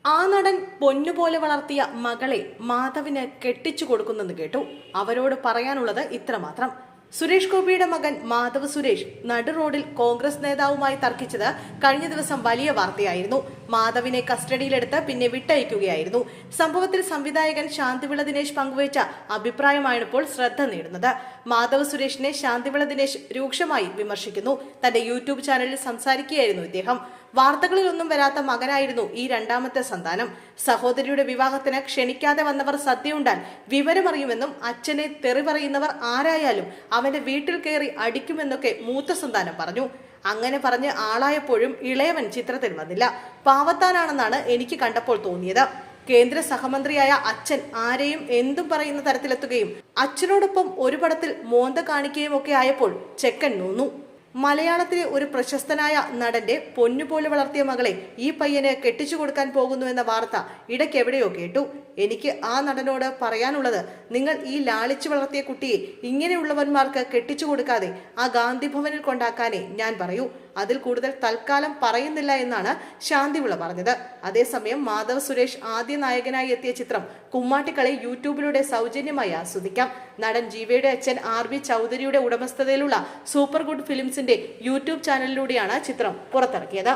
ആ നടൻ പൊന്നുപോലെ വളർത്തിയ മകളെ മാധവിന് കെട്ടിച്ചു കൊടുക്കുന്നെന്ന് കേട്ടു. അവരോട് പറയാനുള്ളത് ഇത്രമാത്രം. സുരേഷ് ഗോപിയുടെ മകൻ മാധവ് സുരേഷ് നടു റോഡിൽ കോൺഗ്രസ് നേതാവുമായി തർക്കിച്ചത് കഴിഞ്ഞ ദിവസം വലിയ വാർത്തയായിരുന്നു. മാധവിനെ കസ്റ്റഡിയിലെടുത്ത് പിന്നെ വിട്ടയക്കുകയായിരുന്നു. സംഭവത്തിൽ സംവിധായകൻ ശാന്തിവിള ദിനേശ് പങ്കുവച്ച അഭിപ്രായമാണ് ഇപ്പോൾ ശ്രദ്ധ നേടുന്നത്. മാധവ് സുരേഷിനെ ശാന്തിവിള ദിനേശ് രൂക്ഷമായി വിമർശിക്കുന്നു. തന്റെ യൂട്യൂബ് ചാനലിൽ സംസാരിക്കുകയായിരുന്നു ഇദ്ദേഹം. വാർത്തകളിലൊന്നും വരാത്ത മകനായിരുന്നു ഈ രണ്ടാമത്തെ സന്താനം. സഹോദരിയുടെ വിവാഹത്തിന് ക്ഷണിക്കാതെ വന്നവർ സദ്യയുണ്ടാൻ വിവരമറിയുമെന്നും അച്ഛനെ തെറി പറയുന്നവർ ആരായാലും അവന്റെ വീട്ടിൽ കയറി അടിക്കുമെന്നൊക്കെ മൂത്ത സന്താനം പറഞ്ഞു. അങ്ങനെ പറഞ്ഞ് ആളായപ്പോഴും ഇളയവൻ ചിത്രത്തിൽ വന്നില്ല. പാവത്താനാണെന്നാണ് എനിക്ക് കണ്ടപ്പോൾ തോന്നിയത്. കേന്ദ്ര സഹമന്ത്രിയായ അച്ഛൻ ആരെയും എന്തും പറയുന്ന തരത്തിലെത്തുകയും അച്ഛനോടൊപ്പം ഒരു പടത്തിൽ മോന്ത കാണിക്കുകയും ഒക്കെ ആയപ്പോൾ ചെക്കൻ നൂന്നു. മലയാളത്തിലെ ഒരു പ്രശസ്തനായ നടന്റെ പൊന്നുപോലെ വളർത്തിയ മകളെ ഈ പയ്യന് കെട്ടിച്ചു കൊടുക്കാൻ പോകുന്നുവെന്ന വാർത്ത ഇടയ്ക്കെവിടെയോ കേട്ടു. എനിക്ക് ആ നടനോട് പറയാനുള്ളത്, നിങ്ങൾ ഈ ലാളിച്ചു വളർത്തിയ കുട്ടിയെ ഇങ്ങനെയുള്ളവന്മാർക്ക് കെട്ടിച്ചു കൊടുക്കാതെ ആ ഗാന്ധി ഭവനിൽ കൊണ്ടാക്കാനേ ഞാൻ പറയൂ. അതിൽ കൂടുതൽ തൽക്കാലം പറയുന്നില്ല എന്നാണ് ശാന്തിവിള പറഞ്ഞത്. അതേസമയം മാധവ് സുരേഷ് ആദ്യ നായകനായി എത്തിയ ചിത്രം കുമ്മാട്ടിക്കളി യൂട്യൂബിലൂടെ സൗജന്യമായി ആസ്വദിക്കാം. നടൻ ജീവയുടെ അച്ഛൻ RB ചൗധരിയുടെ ഉടമസ്ഥതയിലുള്ള സൂപ്പർ ഗുഡ് ഫിലിംസിന്റെ യൂട്യൂബ് ചാനലിലൂടെയാണ് ചിത്രം പുറത്തിറക്കിയത്.